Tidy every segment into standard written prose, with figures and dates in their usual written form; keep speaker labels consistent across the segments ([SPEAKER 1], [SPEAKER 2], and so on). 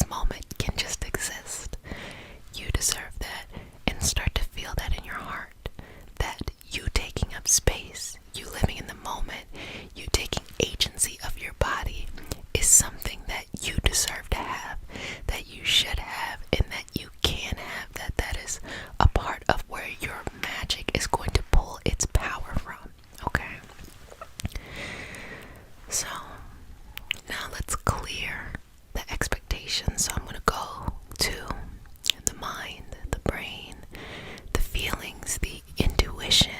[SPEAKER 1] this moment can just exist. You deserve that, and start to feel that in your heart, that you taking up space, you living in the moment, you taking agency of your body is something that you deserve to have, that you should have, and that you can have, that is a part of where your magic is going to pull its power from, okay? So, now let's clear the expectations. So I'm going to go to the mind, the brain, the feelings, the intuition,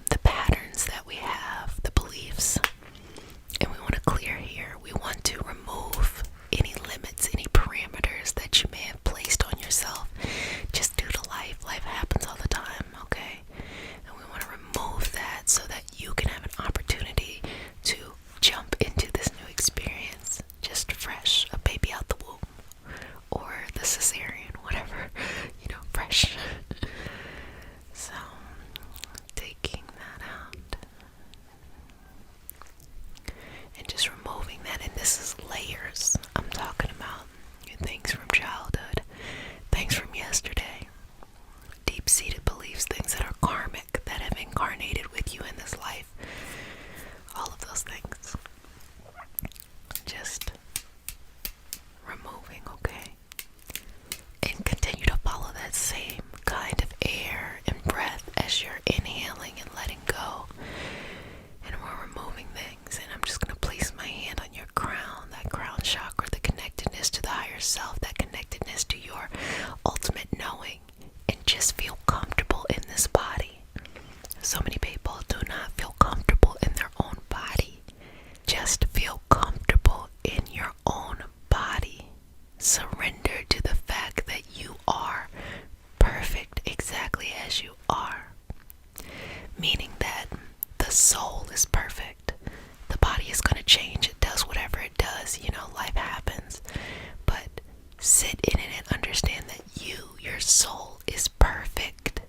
[SPEAKER 1] the patterns that we have, the beliefs, and we want to clear here. We want to remove any limits, any parameters that you may have placed on yourself just due to life. Life happens all the time, okay? And we want to remove that so that you can have an opportunity to jump into this new experience just fresh, a baby out the womb, or the cesarean, whatever, fresh. So, taking that out and just removing that. And this is layers. I'm talking about things from childhood, things from yesterday, deep-seated beliefs, things that are karmic, that have incarnated with you in this life. All of those things. Just removing, okay? And continue to follow that same kind of air and breath as you're inhaling and letting go. And we're removing things. And I'm just going to place my hand on your crown, that crown chakra, the connectedness to the higher self, that connectedness to your ultimate knowing. And just feel comfortable in this body. So many people do not feel comfortable in their own body. Just feel comfortable in your own body. Surrender to the fact that you are perfect exactly as you are. Meaning that the soul is perfect. The body is going to change. It does whatever it does. Life happens. But sit in it and understand that your soul, is perfect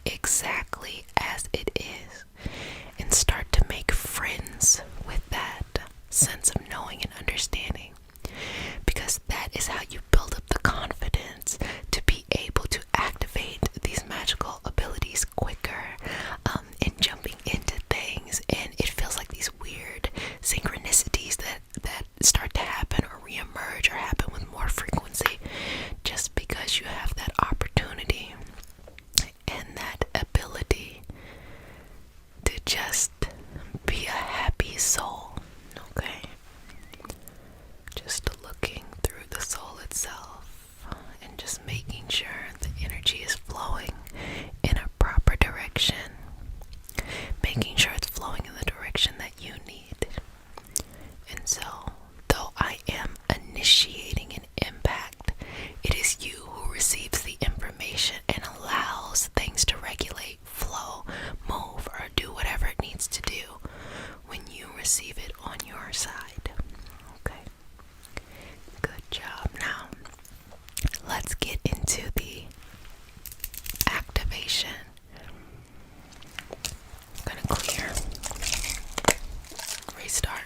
[SPEAKER 1] exactly as it is. And start to make friends with that sense of knowing and understanding, because that is how you build up the confidence to be able to activate these magical abilities quicker, and jumping into things, and it feels like these weird synchronicities that start to happen or reemerge or happen with more frequency, just because you have that opportunity and that ability to just be a happy soul, okay? Just looking through the soul itself and just making sure the energy is flowing in a proper direction, making sure it's flowing in the direction that you need. And so, though I am initiating an impact, it is you who receives the information and allows things to regulate, flow, move, or do whatever it needs to do when you receive it on your side. Okay. Good job. Now, let's get into the activation. I'm gonna clear, restart.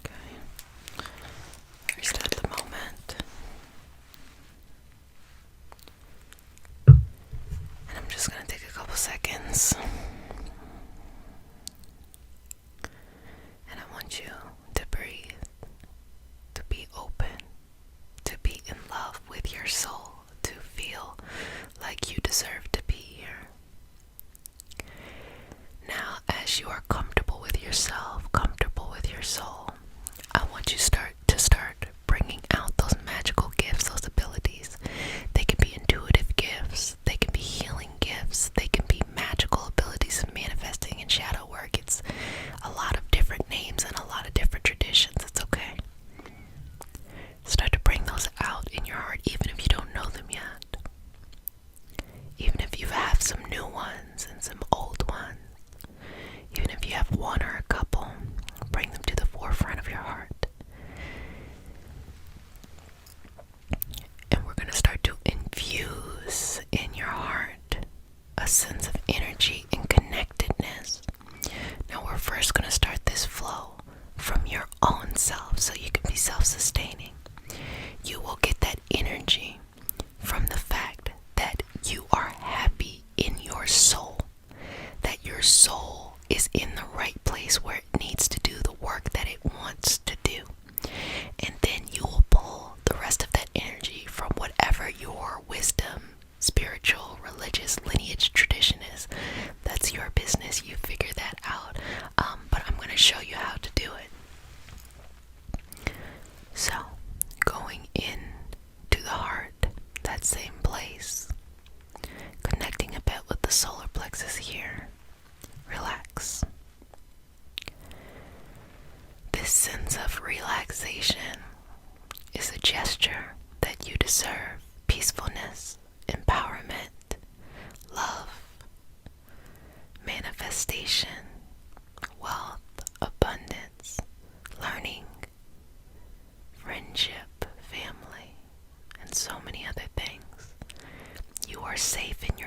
[SPEAKER 1] Okay. Restart the moment. And I'm just gonna take a couple seconds. And I want you to breathe, to be open, to be in love with your soul, to feel like you deserve to be here. Now, as you are comfortable with yourself, comfortable with your soul, I want you to start bringing out those magical gifts, those abilities. They can be intuitive gifts, they can be healing gifts, they can be magical abilities of manifesting and shadow work. It's a lot of different names and a lot of different traditions. It's okay. Start to bring those out in your heart, even if you don't know them yet. Even if you have some new ones and some old ones. Even if you have one or a couple, bring them to the forefront of your heart.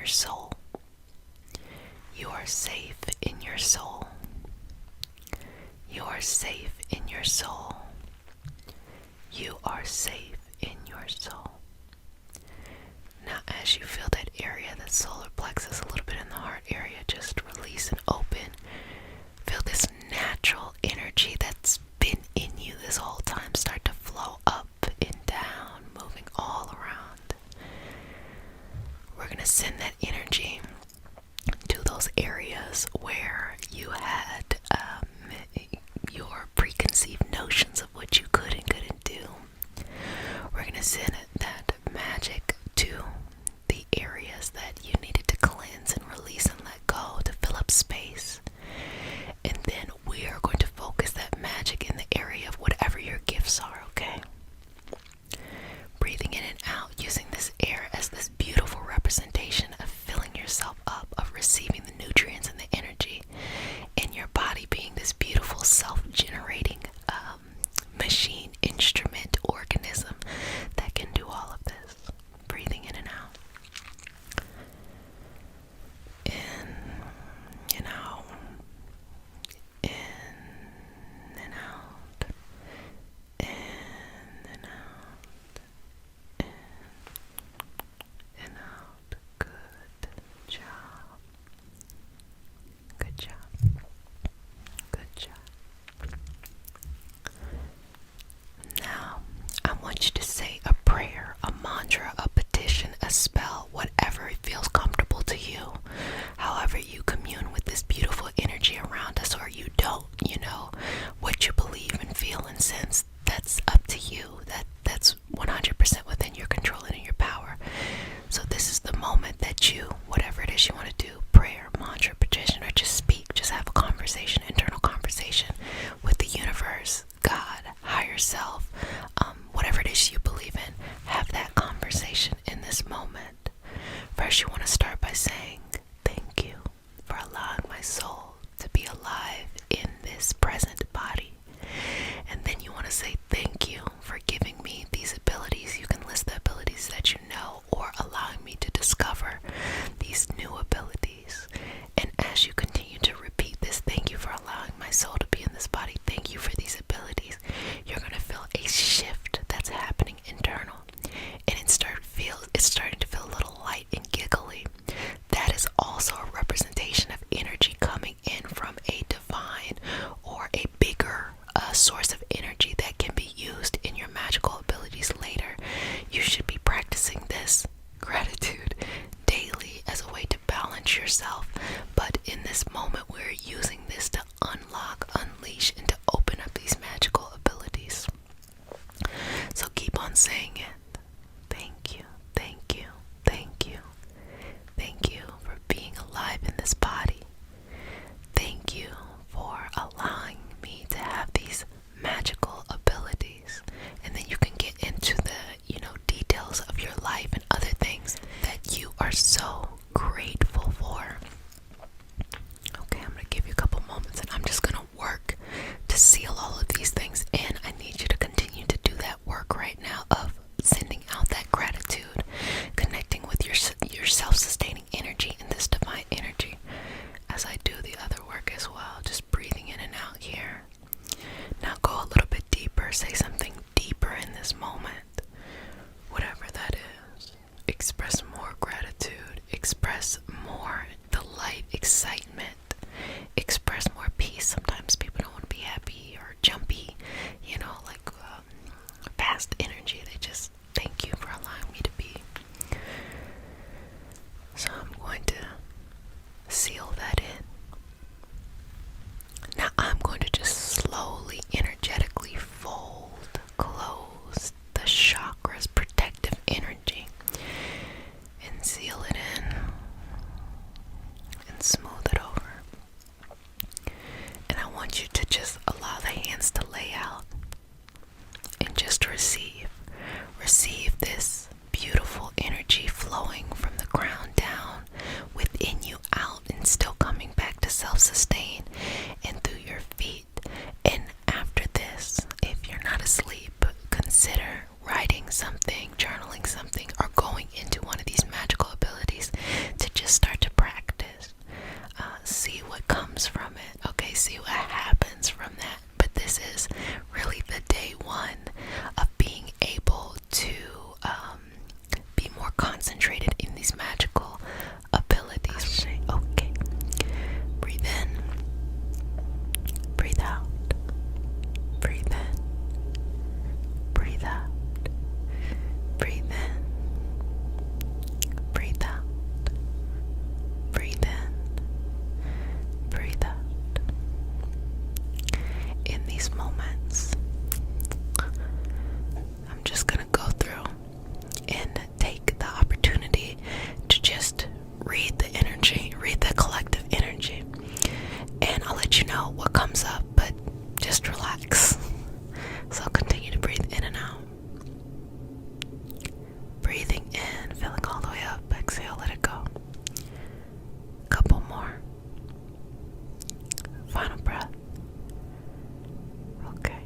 [SPEAKER 1] your soul. You are safe in your soul. You are safe in your soul. You are safe in your soul. Now, as you feel that area, that solar plexus, a little bit in the heart area, just release and open. Feel this natural energy that's been in you this whole time start to flow up and down, moving all around. We're going to send that energy to those areas where you had your preconceived notions of what you could and couldn't do. We're going to send that magic to the areas that you needed to cleanse and release and let go to fill up space. And then we are going to focus that magic in the area of whatever your gifts are, okay? Breathing in and out, using this air as this beautiful representation of filling yourself up, of receiving the nutrients and the energy in your body, being this beautiful self-generating machine, instrument, organism that can do all of this. Breathing in and out. In and out. In and out. In and out. In and out. Good job. Good job. Good job. Now, I want you to say a prayer, a mantra, a petition, a spell, whatever it feels comfortable to you. However you commune with this beautiful energy around us, or you don't, what you believe and feel and sense, that's up to you. That's 100% within your control and in your power. So this is the moment that you, whatever it is you want to do, prayer, mantra, petition, or just speak, just have a conversation, internal conversation with the universe, God, higher self, whatever it is you believe in, have that conversation in this moment. First, you want to start by saying, thank you for allowing my soul to be alive in this present body. And then you want to say, thank you for giving me these abilities. You can list the abilities that you know, or allowing me to discover these new abilities. And as you continue to repeat this, thank you for allowing my soul to be in this body, thank you for these abilities, you're going to feel a shift that's happening internal. And it's starting to feel a little light and giggly. That is also a representation of energy coming in from a divine or a bigger source of energy that can be used in your magical abilities later. You should be practicing this gratitude daily as a way to balance yourself. But in this moment, we're using this to unlock, unleash, and to open up these magical abilities. So keep on saying it. Thank you, thank you, thank you. Thank you for being alive in this body. Thank you for allowing me to have these magical abilities. And then you can get into the, details of your life and other things that you are so grateful for. Okay, I'm going to give you a couple moments and I'm just going to work to seal all of these things in. I need you to continue to do that work right now of sending just gonna go through and take the opportunity to just read the energy, read the collective energy, and I'll let you know what comes up, but just relax. So continue to breathe in and out. Breathing in, filling all the way up. Exhale, let it go. Couple more. Final breath. Okay.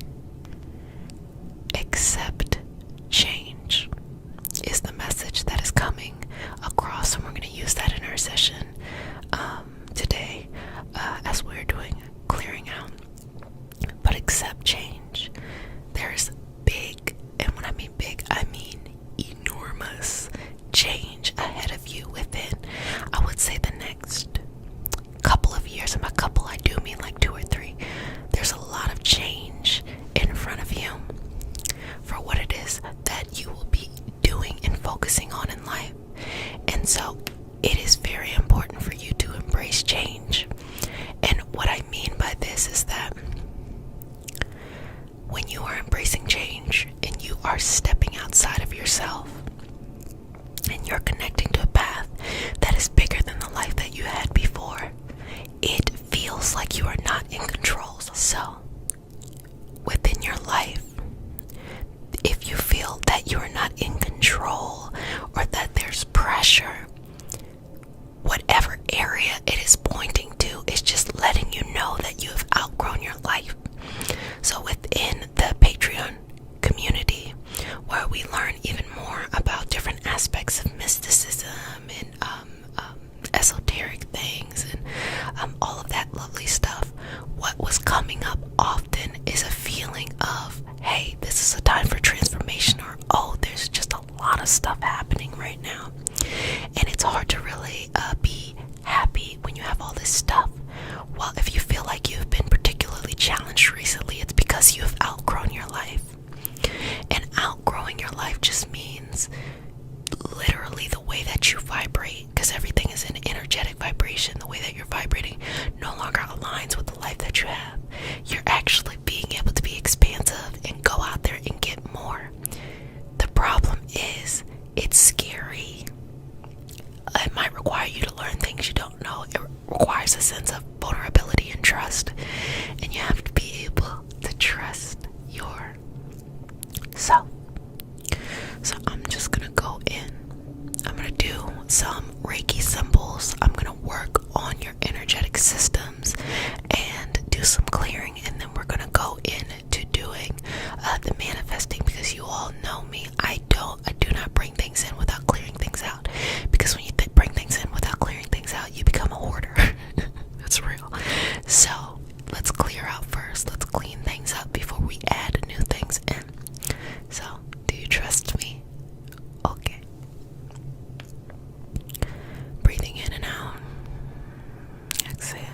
[SPEAKER 1] Accept change is the message that is coming across, and we're going to use that in our session today as we're doing clearing out. But accept change. There's big, and when I mean big, I mean enormous change ahead of you within, I would say, the next couple of years. And by couple, I do mean like 2 or 3. There's a lot of change in front of you for what it is that you will be doing and focusing on in life. And so it is very important for you to embrace change. And what I mean by this is that when you are embracing change and you are stepping outside of yourself and you're connecting to a path that is bigger than the life that you had before, it feels like you are not in control. So within your life, if you feel that you are not in control or that there's pressure, whatever area it is pointing to is just letting you know that you have outgrown your life. So within the Patreon community, where we learn even more about different aspects of mysticism and esoteric things and all of that lovely stuff, what was coming up often is a feeling of, hey, this is a time for transformation, or oh, there's just a lot of stuff happening right now. And it's hard to really be happy when you have all this stuff. Well, if you feel like you've been particularly challenged recently, it's because you have outgrown your life. And outgrowing your life just means literally the way that you vibrate, because everything is an energetic vibration. The way that you're vibrating no longer aligns with the life that you have. You're actually being able to be expansive and go out there and get more. The problem is, it's scary. It might require you to learn things you don't know. It requires a sense of vulnerability and trust. And you have to be able to trust yourself. So I'm just going to go in. I'm going to do some Reiki symbols. I'm going to work on your energetic systems and do some clearing. And then we're going to go into doing the manifesting, because you all know me. I do not bring things in without clearing things out. Because when you bring things in without clearing things out, you become a hoarder. That's real. So let's clear out first. Let's clean things up before we add new things in. So, do you trust me? Okay. Breathing in and out. Exhale.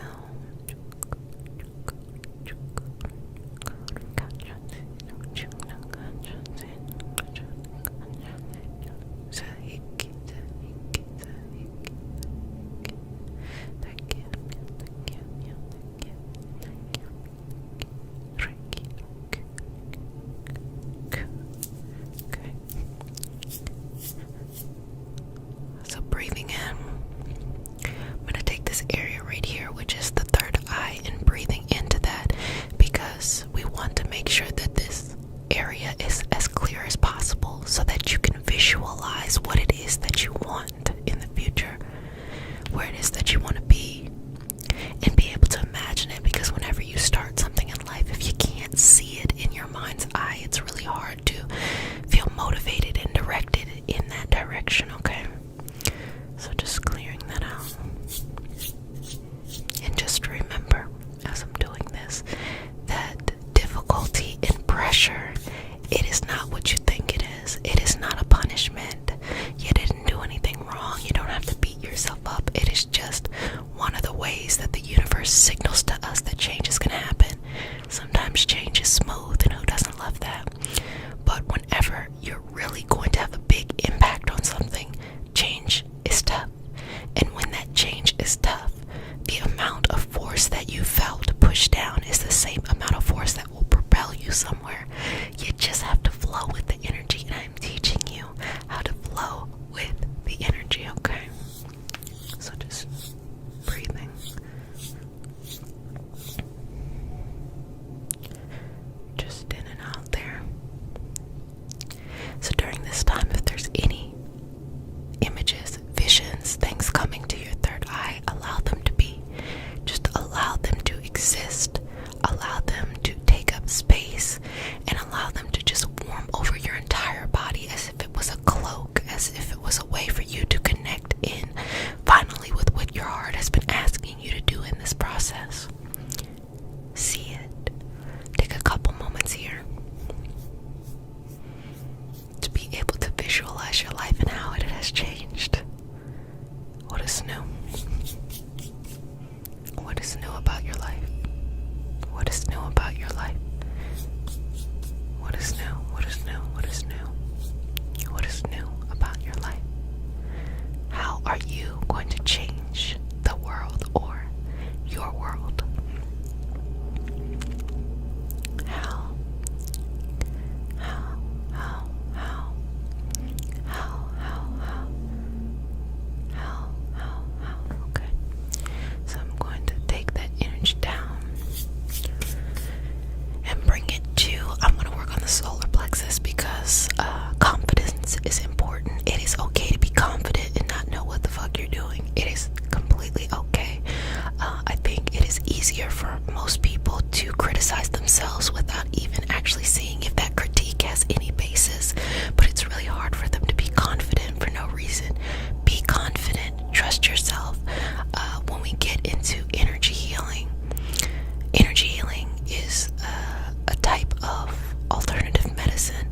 [SPEAKER 1] are you going to change the world or your world? How? How? How? How? How? Okay. So I'm going to take that energy down and bring it to, I'm going to work on the solar plexus because confidence is important. It is okay to be confident and not know what the fuck you're doing. It is completely okay. I think it is easier for most people to criticize themselves without even actually seeing if that critique has any basis, but it's really hard for them to be confident for no reason. Be confident, trust yourself. When we get into energy healing is a type of alternative medicine,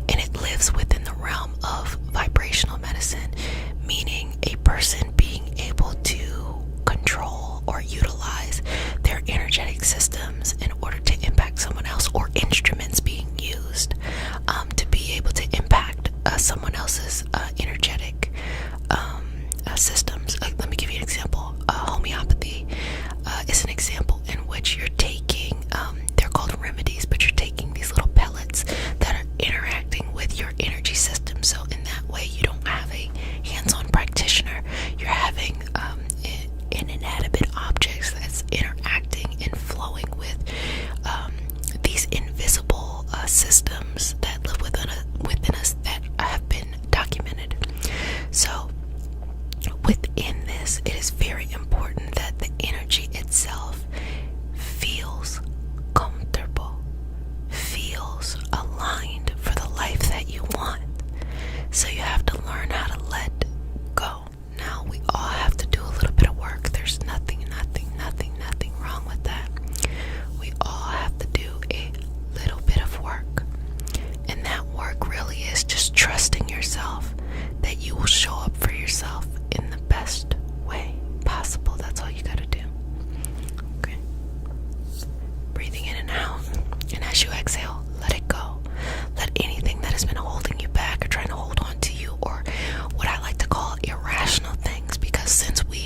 [SPEAKER 1] and it lives within the realm of vibrational medicine, meaning a person being able to control or utilize their energetic systems in order to impact someone else, or instruments being used to be able to impact someone else's energetic systems. Let me give you an example. Homeopathy is an example in which you're taking, they're called remedies, but you're taking these little pellets that are interacting with your energy system. So in that way, you don't have a hands-on practitioner. You're having an inanimate object that's interacting and flowing with these invisible systems that live within us that have been documented. So within this, it is very important that the energy itself feels comfortable, feels aligned for the life that you want. So you have to learn how to let go. Now, we all have to do a little bit of work. There's nothing wrong with that. We all have to do a little bit of work. And that work really is just trusting yourself that you will show up for yourself in the best way possible. That's all you gotta do. Okay. Breathing in and out. And as you exhale, let it go. Let anything that has been holding you back or trying to hold on to you, or what I like to call irrational things, because since we've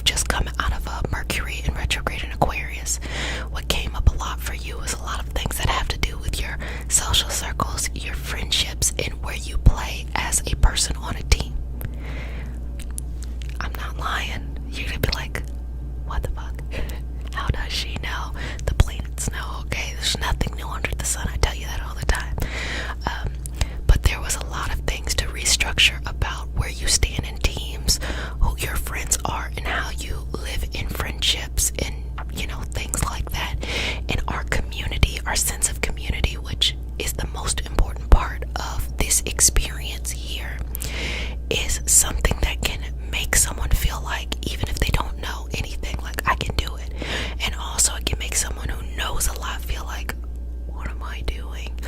[SPEAKER 1] just come out of a Mercury in retrograde in Aquarius, what came up a lot for you is a lot of things that have to do with your social circles, your friendships, and where you play as a person on a team. I'm not lying. You're gonna be like, what the fuck? How does she know? The planets know, okay? There's nothing new under the sun. I tell you that all the time. But there was a lot of things to restructure about where you stand in teams, who your friends are, and how you live in friendships, and things like that. And our community, our sense of community, which is the most important part of this experience here, is something that can make someone feel like, even if they don't know anything, like, I can do it. And also it can make someone who knows a lot feel like, what am I doing?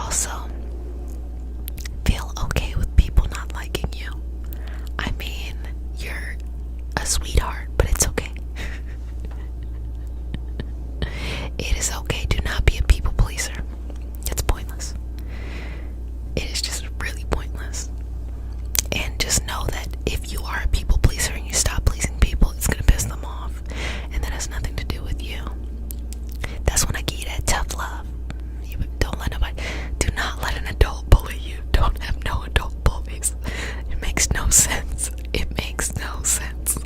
[SPEAKER 1] also feel okay with people not liking you. I mean, you're a sweetheart, but it's okay. It is okay. Do not be a people pleaser. It's pointless. It is just really pointless. And just know that if you are a people pleaser and you stop pleasing people, it's going to piss them off. And that has nothing to do with you. That's when I give you that tough love. You don't let nobody, do not let an adult bully you. Don't have no adult bullies. It makes no sense. It makes no sense.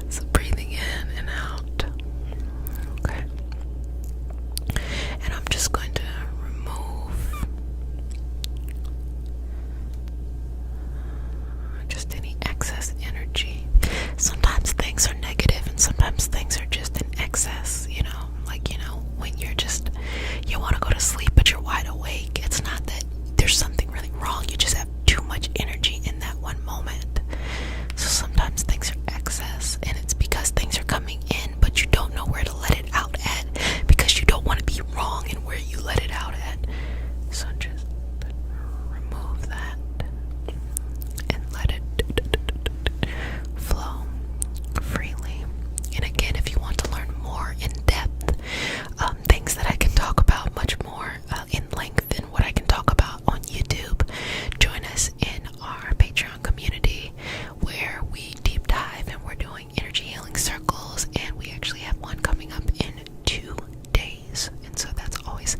[SPEAKER 1] So breathing in and out. Okay. And I'm just going to remove just any excess energy. Sometimes things are negative and sometimes things are just in excess, when you want to go to sleep but you're wide awake. It's not that there's something really wrong, you just have too much energy in that one moment. So sometimes things are excess, and it's because things are coming in but you don't know where to let it out at, because you don't want to be wrong in where you let it out at. So just remove that and let it flow freely. And again, if you want to learn more in depth, things that I can talk about much more in length than what I can talk about on YouTube, join us in our Patreon community where we deep dive and we're doing energy healing circles, and we actually have one coming up in 2 days. And so that's always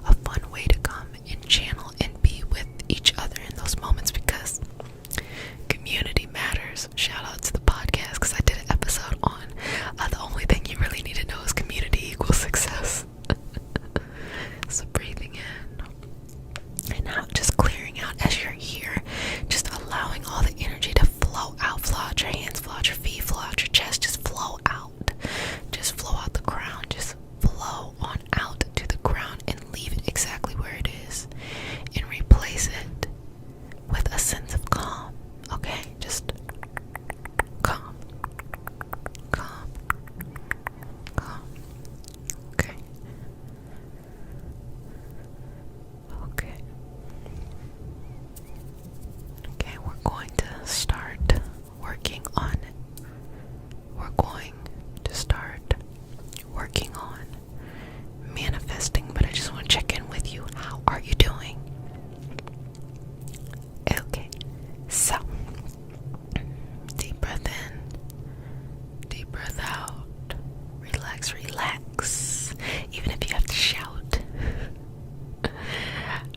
[SPEAKER 1] a fun way to come and channel and be with each other in those moments, because community matters. Shout out to the podcast, because I did an episode on the only thing you really need to know is community equals success. So breathing in and out, just clearing out as you're here, just allowing all the energy to flow out your hands, flow out your feet, flow out your chest, just flow out the ground, just flow on out to the ground and leave it exactly where it is, and replace it with a sense of calm. Okay, just calm. Okay. Okay, we're going to start working on manifesting, but I just want to check in with you. How are you doing? Okay, so deep breath in, deep breath out, relax, even if you have to shout.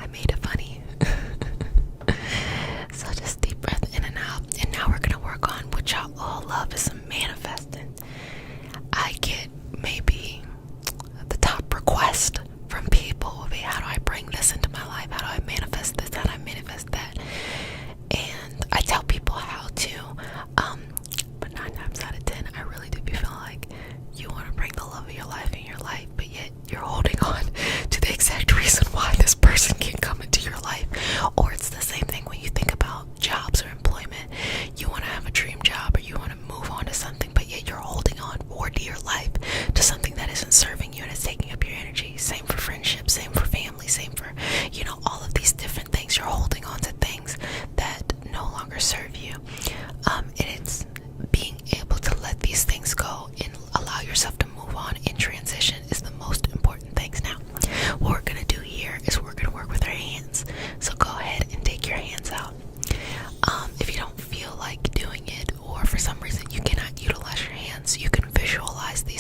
[SPEAKER 1] I made it funny. So just deep breath in and out, and now we're gonna work on what y'all all love, is some manifesting. I get maybe the top request from people, okay, how do I bring this into my life? How do I manifest this? How do I manifest that? And I tell people how to, but 9 times out of 10, I really do be feeling like you want to bring the love of your life in your life, but yet you're holding on to the exact reason why this person can't come into your life. Or it's the same thing when you think about jobs or employment. You want to have a dream job, or you want to move on to something, but yet you're holding on for dear life to something that isn't serving you and is taking up your energy. Same for friendships, same for family, same for, all of these different things. You're holding on to things that no longer serve you. And it's being able to let these things go and allow yourself to move on in transition is the most important things. Now, what we're going to do here is we're going to work with our hands. So go ahead and take your hands out. If you don't feel like doing it, or for some reason you cannot utilize your hands, you can visualize the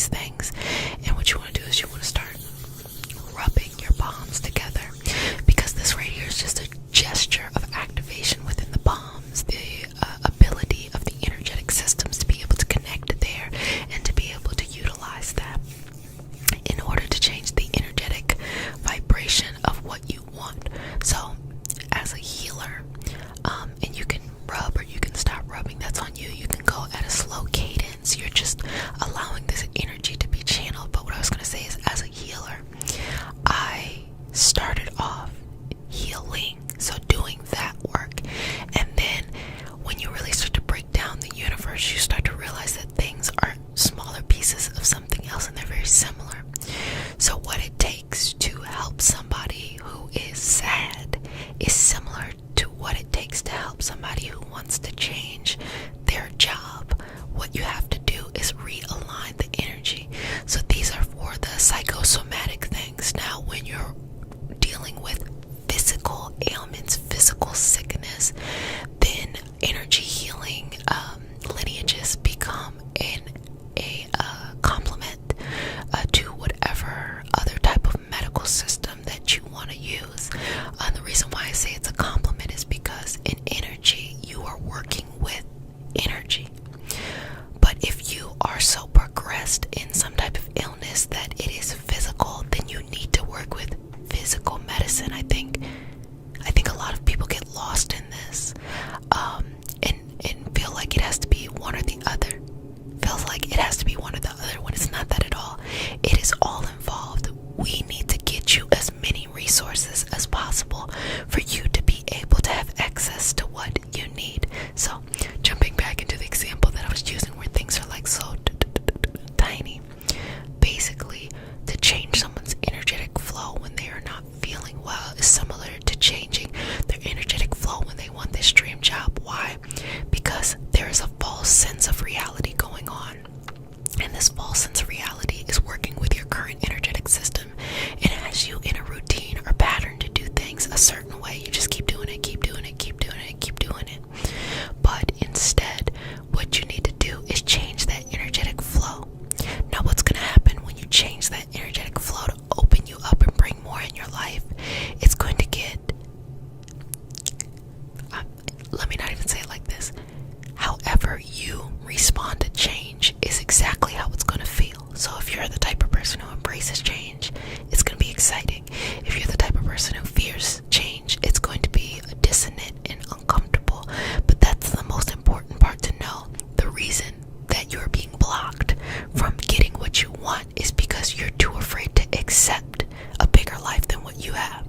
[SPEAKER 1] person who embraces change, it's going to be exciting. If you're the type of person who fears change, it's going to be dissonant and uncomfortable. But that's the most important part to know. The reason that you're being blocked from getting what you want is because you're too afraid to accept a bigger life than what you have.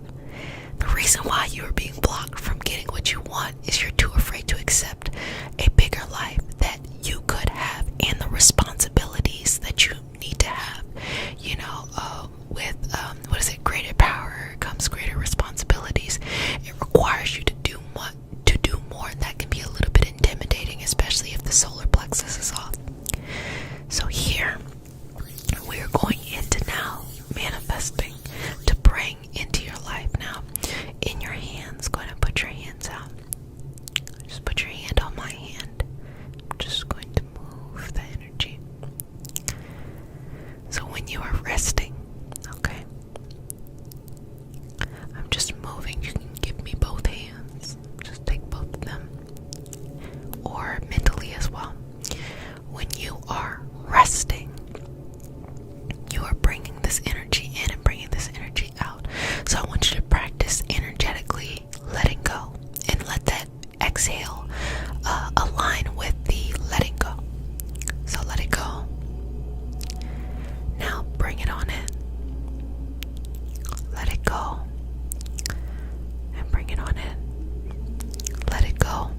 [SPEAKER 1] The reason why you're being blocked from getting what you want is you're too afraid to accept a bigger life that you could have and the responsibilities that you need to have. You know, with greater power comes greater responsibilities. It requires you to do more, and that can be a little bit intimidating, especially if the solar plexus is off. So here we're going into now manifesting to bring into your life. Now, in your hands, go ahead and put your hands out. Just put your hand on my hand. I'm just going to move the energy. So when you are resting, okay, I'm just moving. You can give me both hands. Just take both of them. Or mentally as well. When you are resting, you are bringing this energy in and bringing this energy out. So I want you to practice energetically letting go and let that exhale align with the letting go. So let it go. Now bring it on in. Let it go. And bring it on in. Let it go.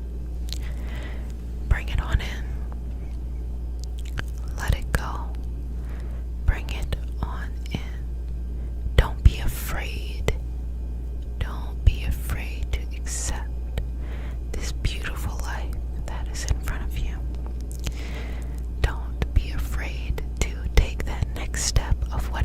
[SPEAKER 1] Bring it on in. Let it go. Bring it on in. Don't be afraid. Don't be afraid to accept this beautiful life that is in front of you. Don't be afraid to take that next step of what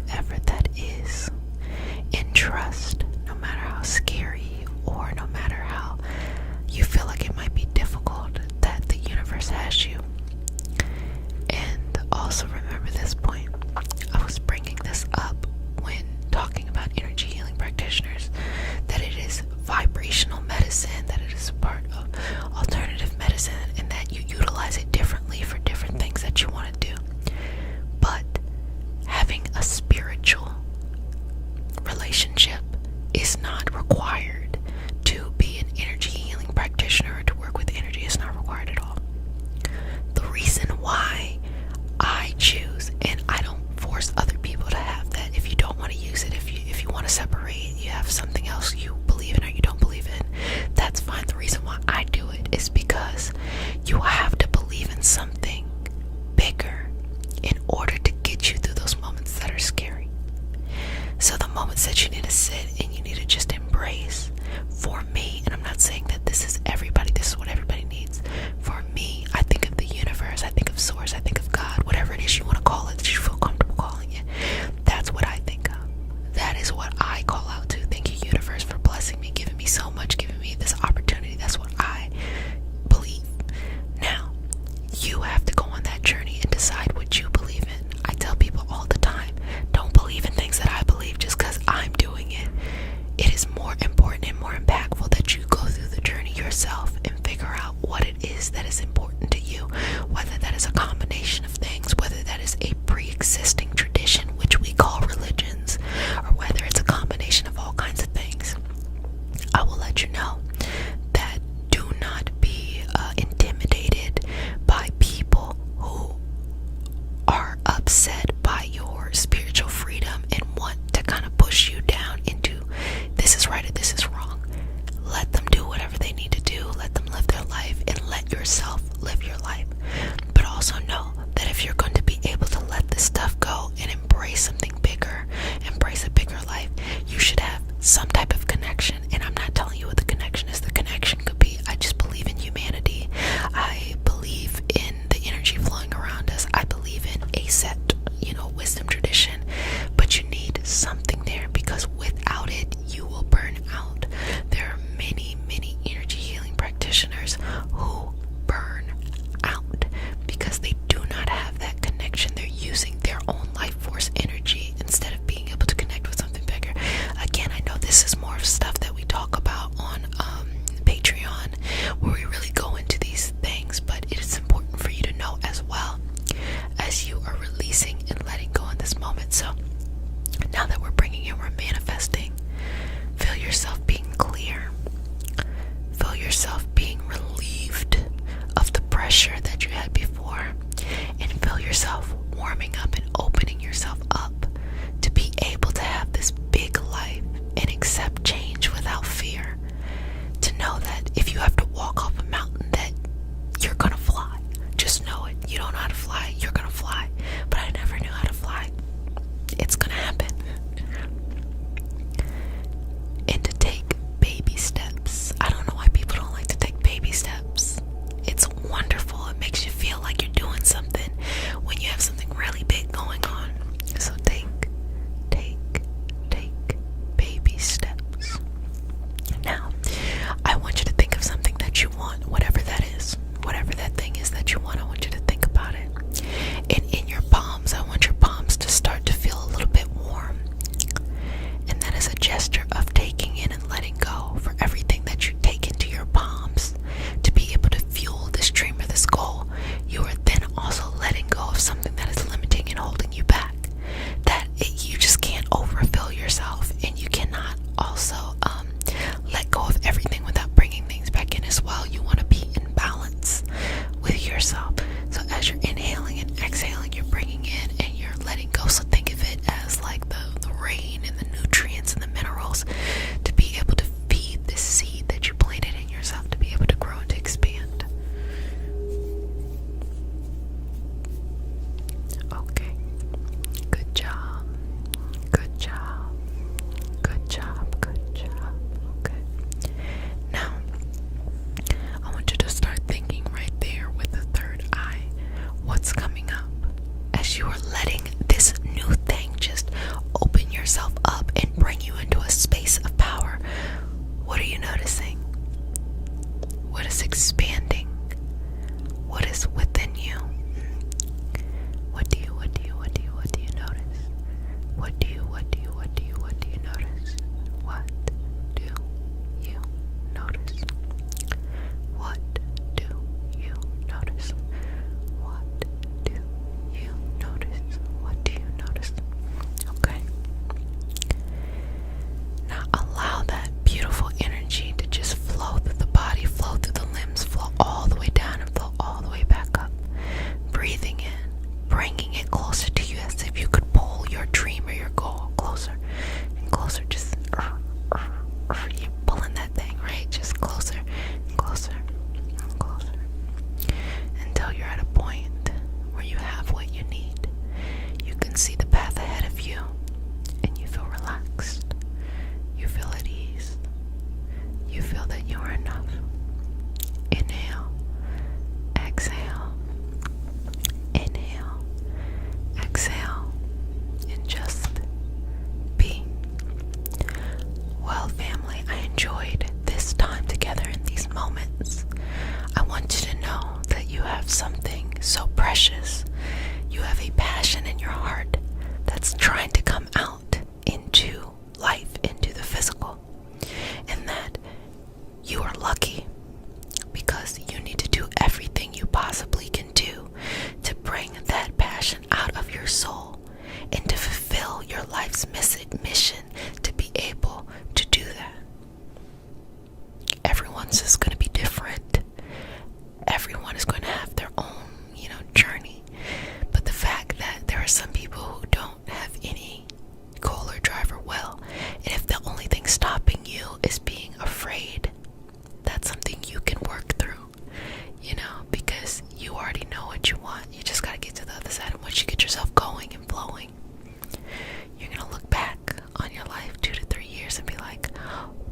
[SPEAKER 1] life's mission to be able to do that. Everyone's is going to be different. Everyone is going to have their own, journey. But the fact that there are some people who don't have any goal or drive or will, and if the only thing stopping you is being afraid, that's something you can work through, because you already know what you want. You just got to get to the other side. And once you get yourself going and flowing, you're going to look back on your life 2 to 3 years and be like,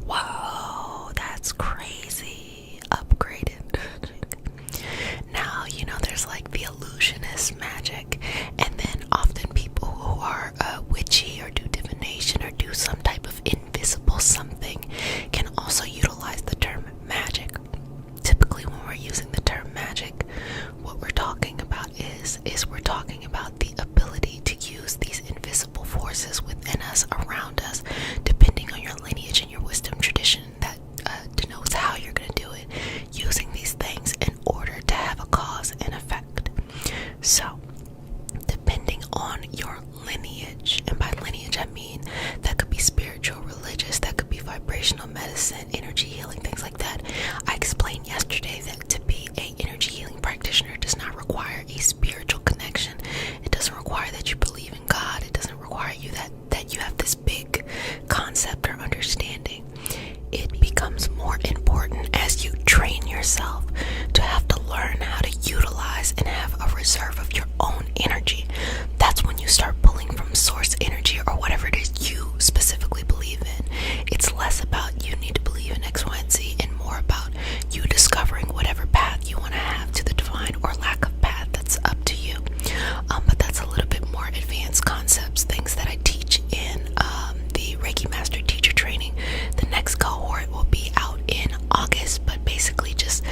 [SPEAKER 1] whoa, that's crazy. Upgraded. Now, there's like the illusionist magic, and then often people who are witchy or do divination or do some type of invisible something can also utilize the term magic. Typically when we're using the term magic, what we're talking about is we're talking about the ability to use these invisible forces within us, around us, depending on your lineage and your wisdom tradition that denotes how you're going to do it, using these things in order to have a cause and effect. So, depending on your lineage, and by lineage I mean that could be spiritual, religious, that could be vibrational medicine, energy healing, things like that. I explained yesterday that to be a energy healing practitioner does not require a spiritual connection. It doesn't require that you believe in God. It doesn't require you that you have this big concept or understanding. It becomes more important as you train yourself to have to learn how to utilize and have a reserve of your own energy. That's when you start pulling from source energy or whatever it is you specifically believe in. It's less about you need to believe in X, Y, and Z, and more about you discovering whatever path you want to have to the divine or lack of path. That's up to you. But that's a little bit more advanced concepts, things that I teach in the Reiki Master Teacher Training. The next cohort will be out in August, but basically just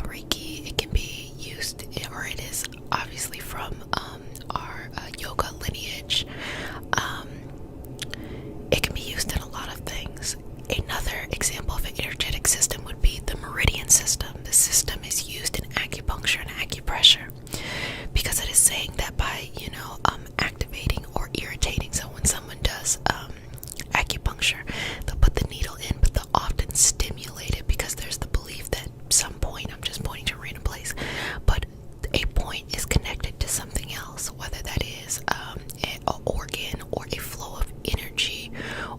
[SPEAKER 1] Reiki. It can be used, or it is obviously from our yoga lineage. It can be used in a lot of things. Another example of an energetic system would be the meridian system. The system is used in acupuncture and acupressure because it is saying that by, activating or irritating. So when someone does acupuncture, they'll put the needle in, but they'll often stimulate it because there's the belief that some point, I'm just pointing to a random place, but a point is connected to something else, whether that is an organ or a flow of energy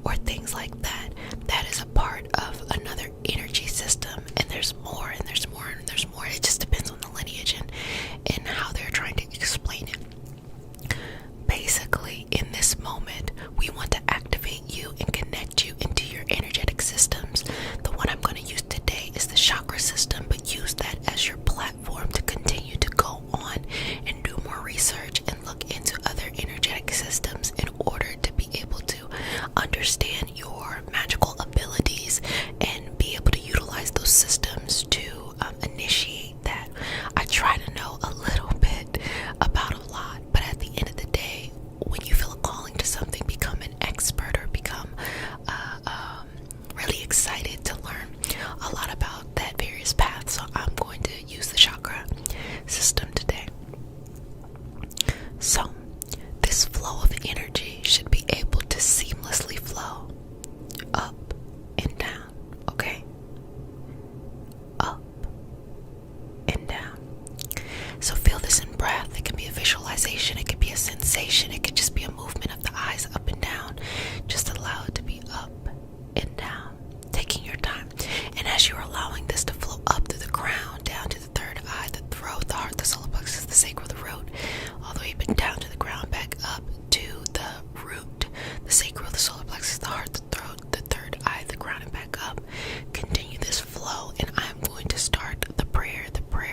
[SPEAKER 1] or things like that. That is a part of another energy system, and there's more and there's more and there's more. It just depends on the lineage and how they're trying to explain it. Basically, in this moment, we want to activate you and connect you into your energetic systems. The one I'm going to use today is the chakra system, but use that as your platform to continue to go on and do more research and look into other energetic systems in order to be able to understand your magical abilities and be able to utilize those systems to initiate that. I try to know a little bit about a lot, but at the end of the day, when you feel a calling to something, become an expert or become really excited to learn a lot about that various path. So I'm going to use the chakra system today. So this flow of energy should be able to seamlessly flow up and down, okay? Up and down. So feel this in breath. It can be a visualization, it could be a sensation, it could just be a movement of the eyes up and down. Just allow it to be up and down, taking your time. And as you're allowing this to flow up through the crown, down to the third eye, the throat, the heart, the solar plexus, the sacral, the root, all the way down to the ground, back up to the root, the sacral, the solar plexus, the heart, the throat, the third eye, the crown, and back up. Continue this flow, and I'm going to start the prayer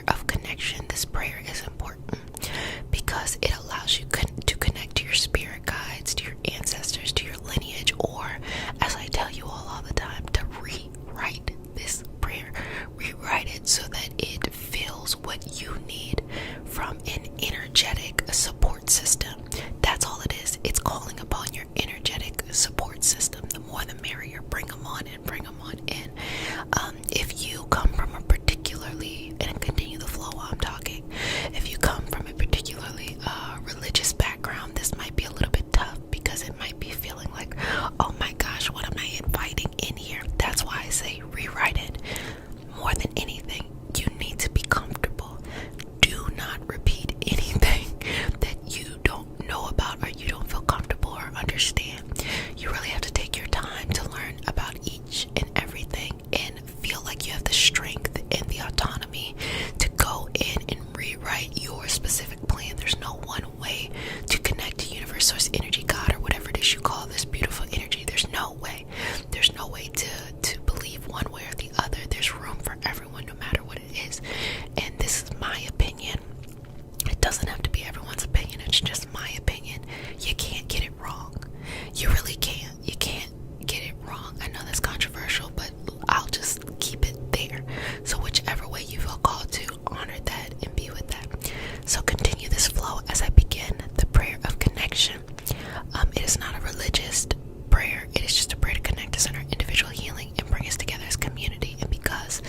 [SPEAKER 1] of connection. This prayer is important because it allows you to connect to your spirit guides, to your ancestors, to your lineage, or, as I tell you all the time, to rewrite this prayer. Rewrite it so that it fills what you need from an energetic support system. That's all it is. It's calling upon your energetic support system. The more the merrier. Bring them on in, bring them on in. If you come from a particularly, and continue the flow while I'm talking, if you come from a particularly religious background, this might be a little bit tough because it might be feeling like, oh my gosh, what am I inviting in here? That's why I say rewrite it. More than anything, you need to be comfortable. Do not repeat anything that you don't know about or you don't feel comfortable or understand. You really have to take your time to learn about each and everything and feel like you have the strength and the autonomy to go in and rewrite your specific plan. There's no one way to connect to universe, source, energy, God, or whatever it is you call this beautiful energy. There's no way. There's no way to believe one way or the other. There's room for everyone, no matter what it is. And this is my opinion. It doesn't have to be everyone's opinion. It's just my opinion. You can't get it wrong. You really can't. You can't get it wrong. I know that's controversial, but I'll just keep it there. So whichever way you feel called to, honor that and be with that. So continue this flow as I begin the prayer of connection. It is not a religious prayer. It is just a prayer to connect us in our individual healing and bring us together as community. And because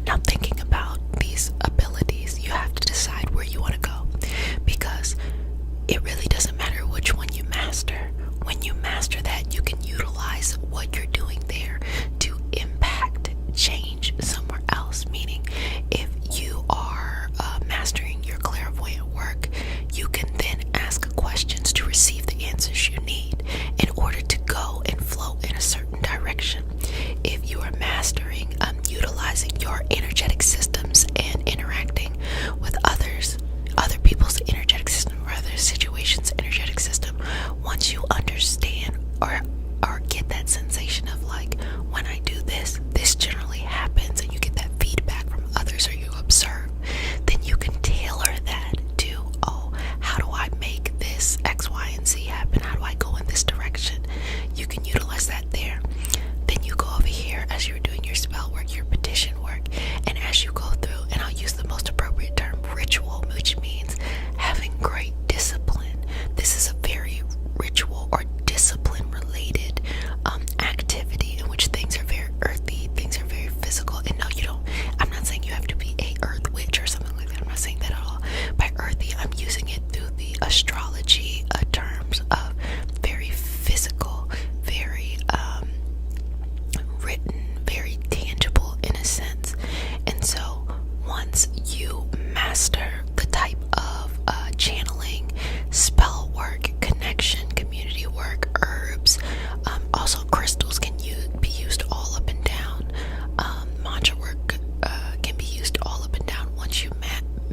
[SPEAKER 1] Now, thinking about these abilities, you have to decide where you want to go, because it really doesn't matter which one you master. When you master that, you can utilize what you're doing there to impact change somewhere else. Meaning, if you are mastering your clairvoyant work, you can then ask questions to receive the answers you need in order to go and flow in a certain direction. If you are mastering utilizing your energetic systems and interacting with others, other people's energetic system, or other situations' energetic system, once you understand or get that sensation of like, when I do this, this generally happens, and you get that feedback from others, or you observe, then you can tailor that to, oh, how do I make this X, Y, and Z happen? How do I go in this direction? You can utilize that there. Then you go over here as you're doing your spell work, your petition work, and as you go through, and I'll use the most appropriate term, ritual, which means having great discipline. This is a very ritual or discipline related activity in which things are very earthy, things are very physical. And no, you don't, I'm not saying you have to be a earth witch or something like that. I'm not saying that at all. By earthy, I'm using it through the astrology terms of very physical, very written, very tangible in a sense. And so once you master the type of channeling, spell work, connection, community work, herbs, also crystals can be used all up and down. Mantra work can be used all up and down. Once you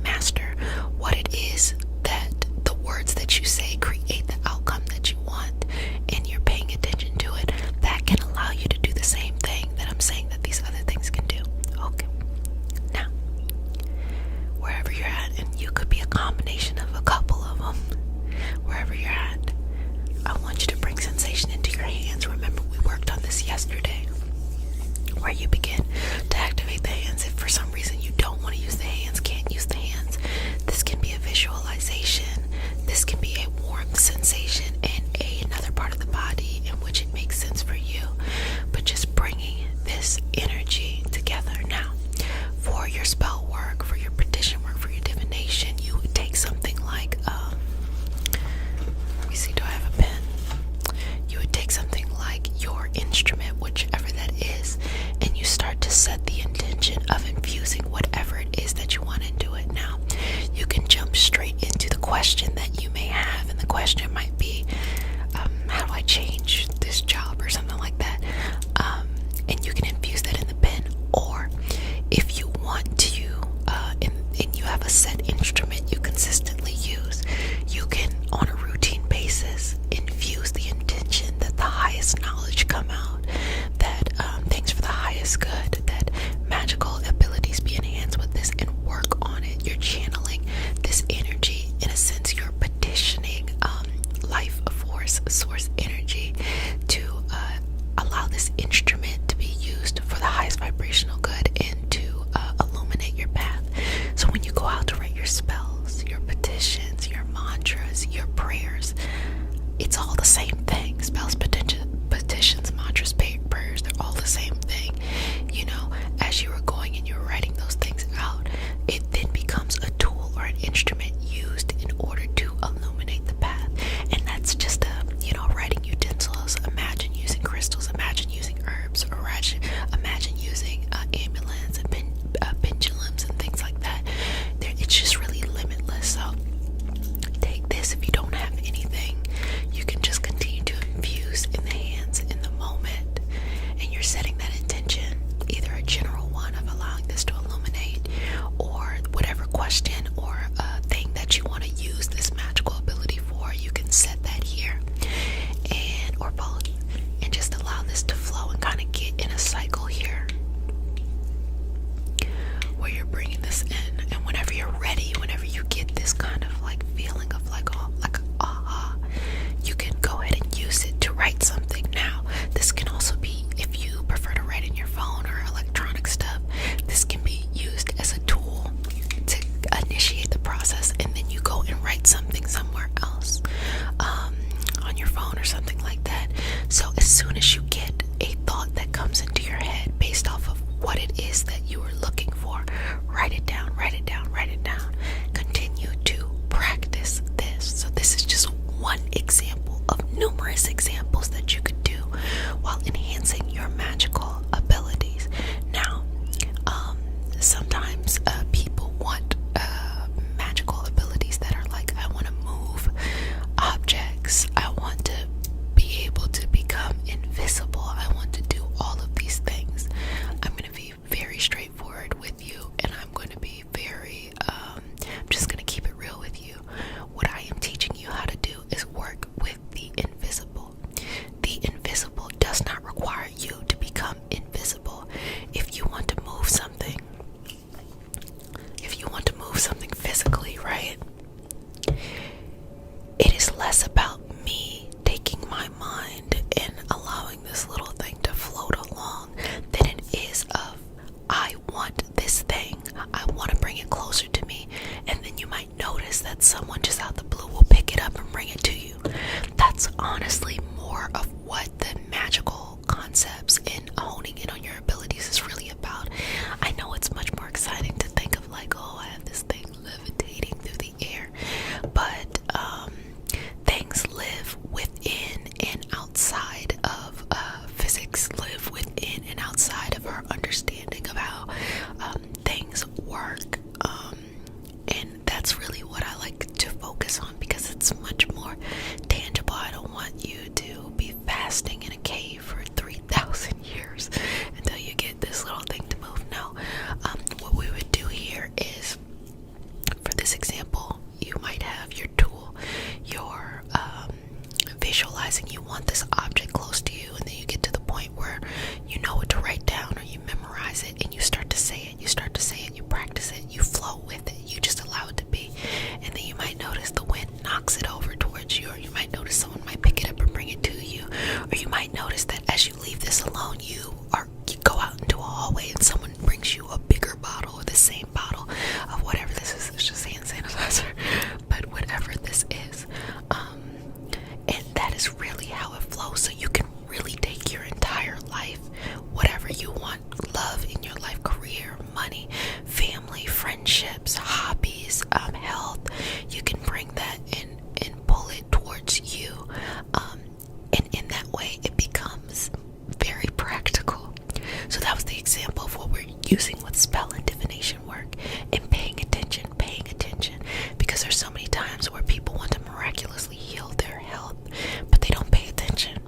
[SPEAKER 1] master what it is that the words that you say create the outcome that you want, and you're paying attention to it, that can allow you to do the same thing that I'm saying that these other things can do. Okay. Now, wherever you're at, and you could be a combination of a couple of them, wherever you're at, I want you to bring sensation into your hands. Remember, we worked on this yesterday, where you begin to activate the hands. If for some reason you don't want to use the hands, can't use the hands, this can be a visualization. This can be a warm sensation in another part of the body in which it makes sense for you. But just bringing this energy together. Now, for your spell work, for your petition work, for your divination, you would take something like, let me see, do I have a pen? You would take something like your instrument, whichever that is, and you start to set the intention of infusing whatever it is that you want into it. Now, you can jump straight into the question that you may have, and the question might be, how do I change this job, or something like that, and you can infuse that in the pen. Or if you want to, and you have a set instrument you consistently use, you can, on a routine basis, infuse the intention that the highest knowledge come out, that things for the highest good, that magical abilities be enhanced with this, and work on it. You're channeling this energy. In a sense, you're petitioning life force, source energy, Write it down, write it down, write it down. Continue to practice this. So this is just one example of numerous examples that you could do while enhancing your magical abilities. Now, sometimes people want magical abilities that are like, I want to move objects, I want to be able to become invisible, I want to do all of these things. I'm going to be very straightforward with you, and I'm going to be I'm just going to keep it real with you. What I am teaching you how to do is work with the invisible. The invisible does not require you to become invisible. If you want to move something, physically, right? It is less about me taking my mind and allowing this little thing to float along than it is of, I want this thing, I want to bring it closer to me. And then you might notice that someone just out the blue will pick it up and bring it to you. That's honestly more of what the magical concepts in honing in on your abilities is really about. I know it's much more exciting to think of like, oh, I have this thing levitating through the air, but things live within and outside of physics, live within and outside of our understanding of how things work, and that's really what I like to focus on because it's much more tangible. I don't want you to be fasting in a cave for 3,000 years until you get this little thing to move. No, what we would do here is, for this example, you might have your tool, you're visualizing you want this object close to you, and then you get to the point where you know what to write down, or you memorize it and you start to say it, you practice it, you flow with it, you just allow it to be. And then you might notice the wind knocks it over towards you, or you might notice someone might pick it up and bring it to you, or you might notice that as you leave this alone, you go out into a hallway and someone brings you a bigger bottle or the same bottle of whatever this is. It's just hand sanitizer, but whatever this is, and that is really how it flows. So you can really take your entire life, whatever you want, love in your life, career, money, family, friendships, hobbies, health, you can bring that and pull it towards you, and in that way it becomes very practical. So that was the example of what we're using with spell and divination work, and paying attention, because there's so many times where people want to miraculously heal their health, but they don't pay attention.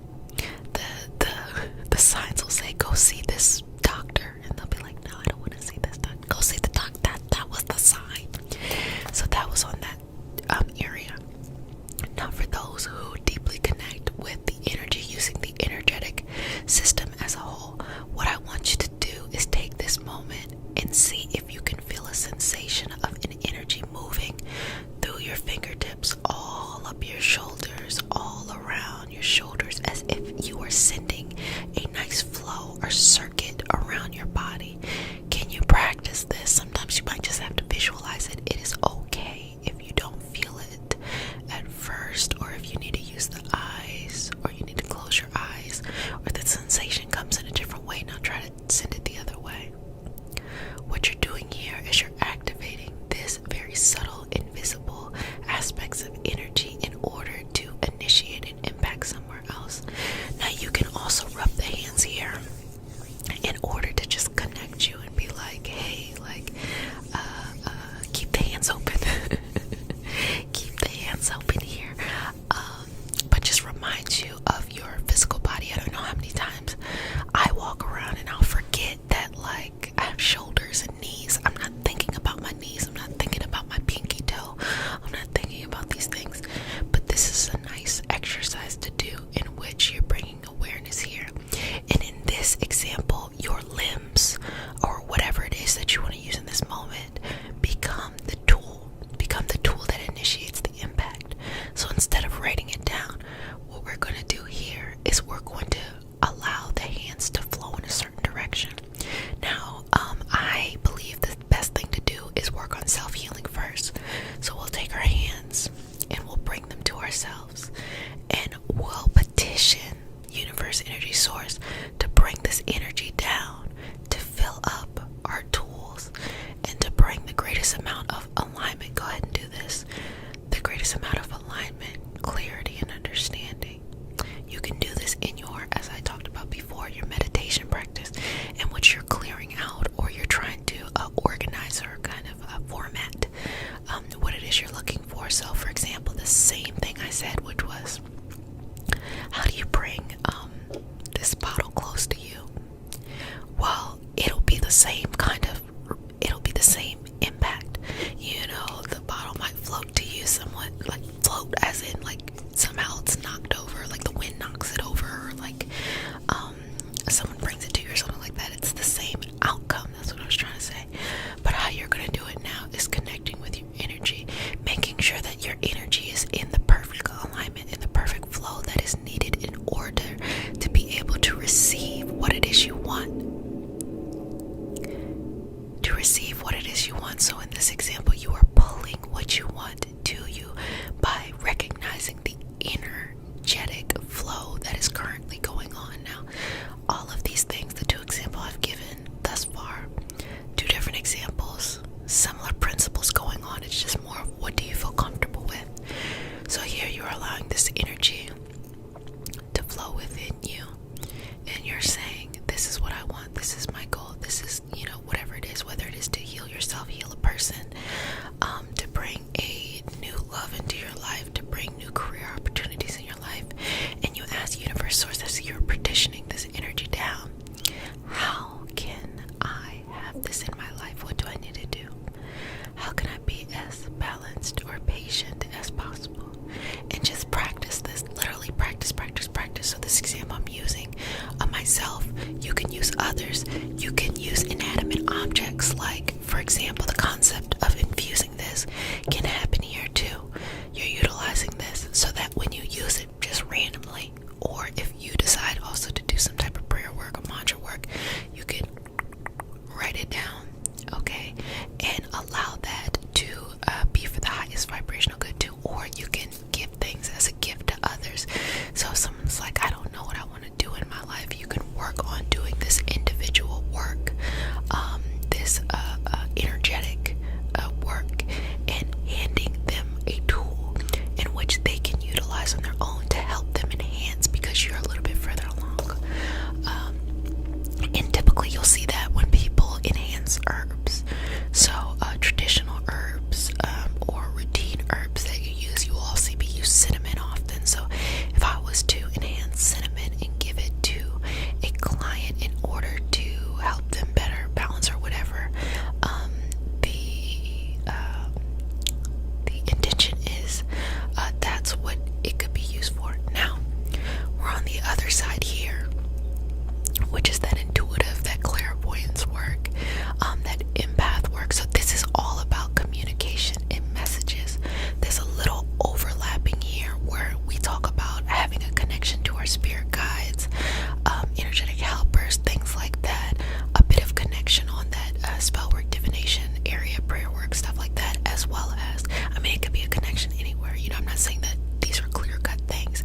[SPEAKER 1] The signs will say, go see this doctor, and they'll be like, no, I don't want to see this doctor. Go see the doctor. That was the sign. So that was on that area. Now, for those who deeply connect with the energy, using the energetic system as a whole, what I want you to do is take this moment and see if you can feel a sensation of an energy moving through your fingertips, all up your shoulders, all around your shoulders, as if you were sending a nice flow or circuit around your body. Can you practice this? Sometimes you might just have to visualize it. It is okay if you don't feel it at first, or if you need to use the eyes, or you need to close your eyes, or the sensation comes in a different way. Now try to send it the other way. What you're doing here is you're activating this very subtle, invisible aspects of energy in order to initiate an impact somewhere else. Now you can also rub the hands here in order to just connect you and be like, hey, like, keep the hands open. what it is you want. So in this example, you are pulling what you want to you by recognizing the energetic flow that is currently going on. Now, all of these things, the two examples I've given thus far, two different examples, similar principles going on. It's just more of what do you feel comfortable with. So here you're allowing this energy to flow within you, and you're saying, this is what I want, this is my goal, this is, whatever it is, whether it is to heal yourself, heal a person, to bring a new love into your life, to bring new career opportunities in your life, and you ask universe, source, as you're partitioning this energy down, how can I have this in my life? What do I need to do? How can I be as balanced or patient as possible? And just practice this, literally practice. So this example I'm using of myself, you can use others. You can use inanimate objects, like, for example, the concept of infusing this can happen here too. You're utilizing this so that when you use it just randomly, or if you decide also to do some type of prayer work or mantra work, you can write it down, okay, and allow that to be for the highest vibrational good too. Or you can give things as a gift to others. So if someone's like, I don't know what I want to do in my life, you can work on doing this individual work, this energetic work, and handing them a tool in which they can utilize on their own to help them enhance, because you're a little bit further along. And typically you'll see that when people enhance herbs, so traditional herbs, or routine herbs that you use, you will also be use cinnamon often. So if I was to enhance cinnamon and give it to a client in order to help them better balance or whatever, the intention is that's what it could be used for. Now we're on the other side here, which is that intuitive, that clairvoyance work, that empath work. So this is all about communication and messages. There's a little overlapping here where we talk about having a connection to our spirit guides, energetic helpers, things like that, a bit of connection on that spell work, divination area, prayer work, stuff like that, as well as, it could be a connection anywhere. I'm not saying that these are clear-cut things,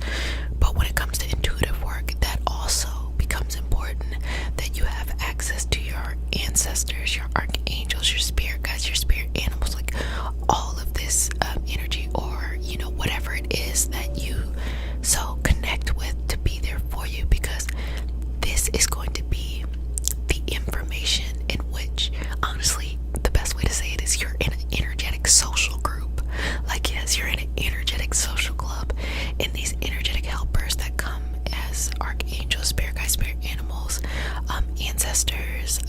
[SPEAKER 1] but when it comes to intuitive work, that also becomes important, that you have access to your ancestors, your archangels, your spirit guides, your spirit animals, like all of this energy, or whatever it is that you so connect with, to be there for you, because this is going to be the information in which, honestly, the best way to say it is you're in an energetic social group. Like, yes, you're in an energetic social club, and these energetic helpers that come as archangels, spirit guides, spirit animals, ancestors,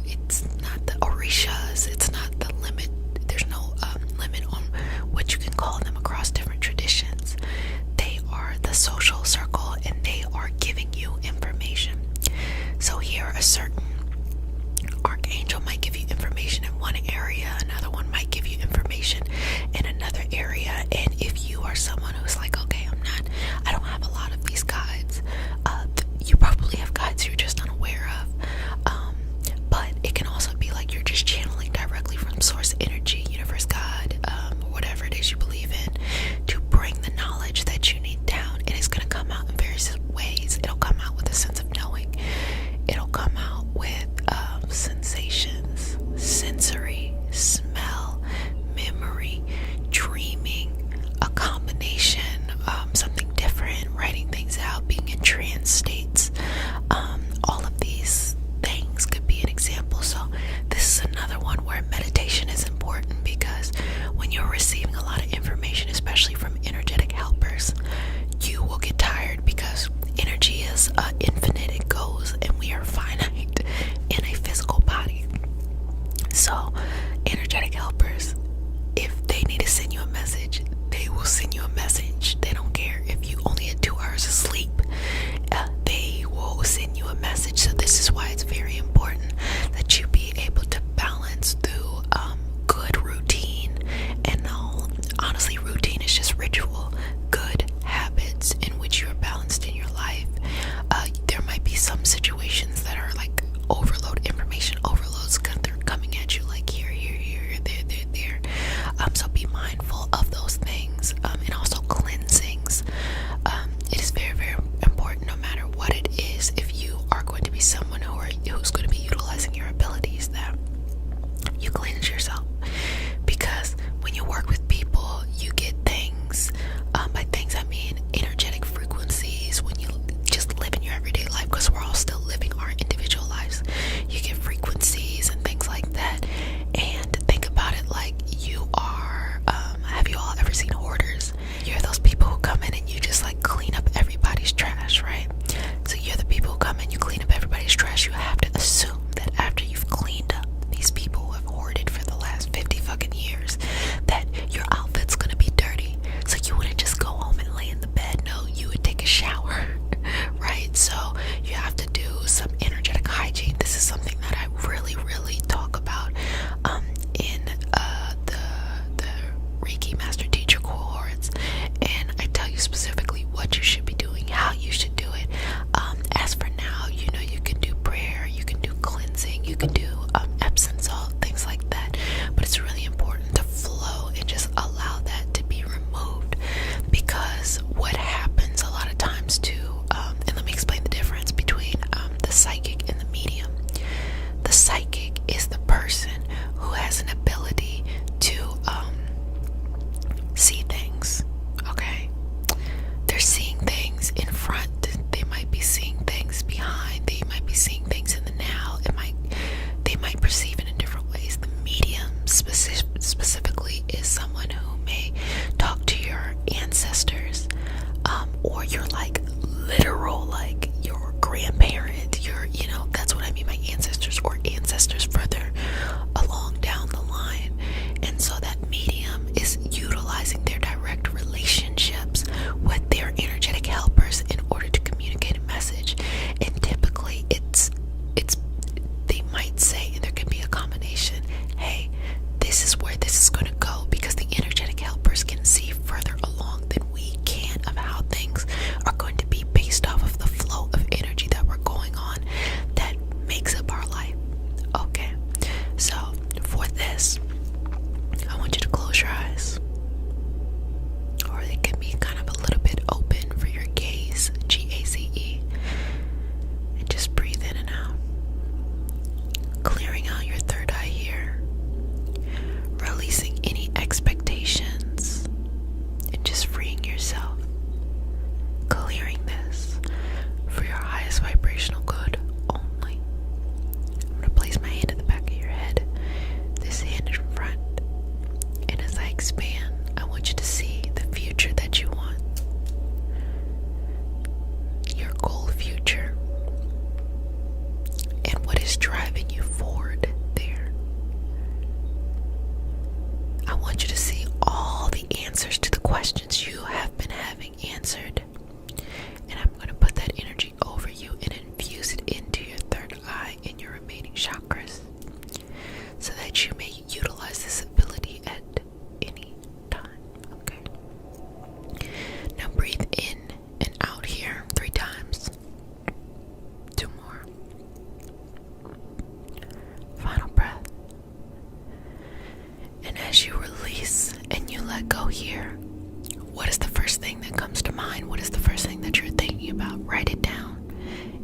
[SPEAKER 1] it's not the orishas, it's not the limit, there's no limit on what you can call them across different traditions. They are the social circle, and they are giving you information. So here, a certain archangel might give you information in one area, another one might give you information in another area. And if you are someone who's like, okay, I don't have a lot of these guides, you probably have guides you're just unaware of, but it can also be like you're just channeling directly from source energy, universe, God, or whatever it is you believe in, to bring the knowledge that you need down. And it's going to come out in various ways. It'll come out with a sense of knowing. It'll come out with sensations, sensory, smell, memory, dreaming, let go here, what is the first thing that comes to mind? What is the first thing that you're thinking about? Write it down.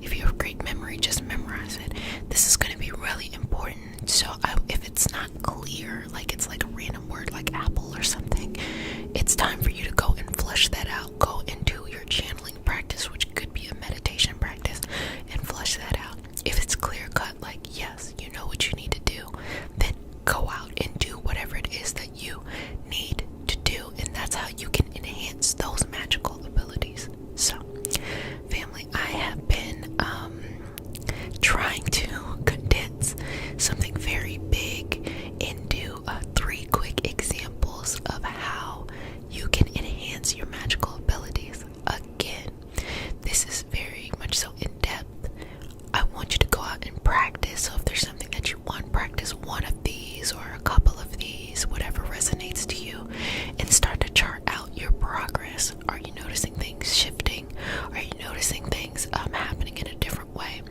[SPEAKER 1] If you have great memory, just memorize it. This is going to be really important. So if it's not clear, like it's like a random word like apple or something, it's time for you to go and flush that out. Go into your channeling practice, which could be a meditation practice, and flush that out. If it's clear cut, like yes, you know what you need to do, then go out and do whatever it is that you need to do. And that's how you can enhance those magical abilities. So, family, I have been trying to condense something very big into 3 quick examples of how you can enhance your magical abilities. Again, this is very much so in depth. I want you to go out and practice. So if there's something that you want, practice one of these or a couple of these, whatever resonates to you, and start to chart out your progress. Are you noticing things shifting? Are you noticing things happening in a different way?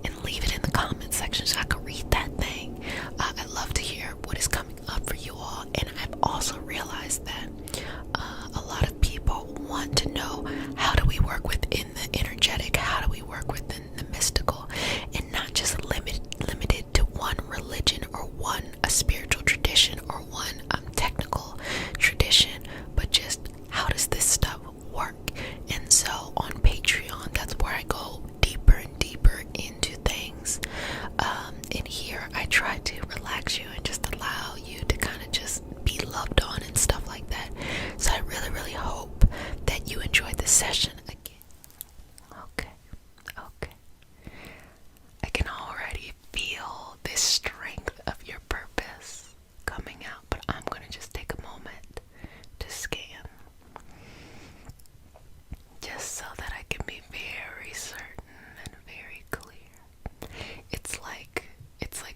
[SPEAKER 1] And leave it in the comment section so I can read that thing. I love to hear what is coming up for you all. And I've also realized that a lot of people want to know, how do we work within the energetic? How do we work within the mystical? And not just limited to one religion or a spiritual tradition or one technical tradition, but just how does this stuff work? And so on Patreon, that's where I go deeper and deeper into things. And here I try to relax you and just allow you to kind of just be loved on and stuff like that. So I really, really hope that you enjoyed this session again. Okay. I can already feel this strength of your purpose coming out, but I'm going to just take a moment to scan, just so that I can be very certain and very clear. It's like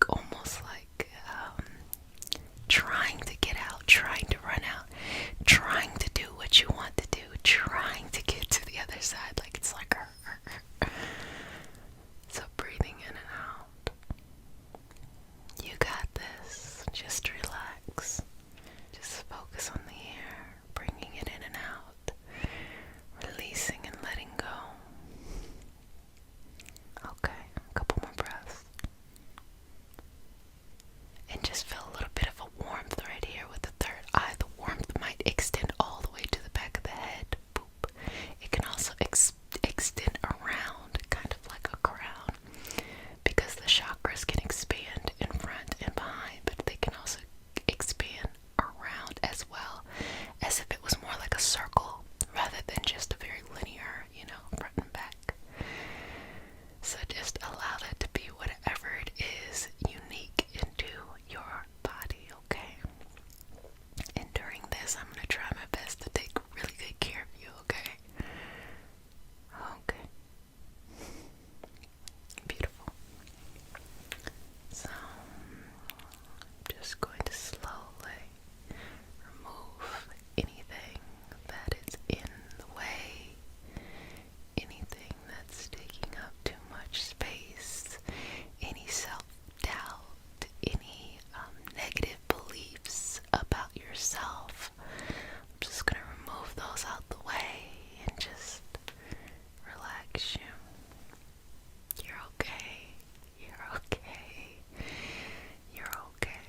[SPEAKER 1] almost like trying to get out, trying to run out, trying to do what you want to do, trying to get to the other side. Like it's like so breathing in and out. You got this. Just relax. Just focus on the air, bringing it in and out, releasing and letting go. Okay, a couple more breaths. And just feel a little bit of a warmth right here with the third eye. The warmth might extend all the way to the back of the head. Boop. It can also extend around, kind of like a crown, because the chakras can expand in front and behind, but they can also expand around as well, as if it was more like a circle rather than just a very linear, front and back. So just allow that to be whatever it is unique into your body, okay? And during this, I'm going to try my best to take really good care of you, okay? Okay. Beautiful. So, I'm just going to slowly remove anything that is in the way, anything that's taking up too much space, any self-doubt, any negative beliefs about yourself. I'm just going to remove those out the way and just relax you. You're okay. You're okay. You're okay.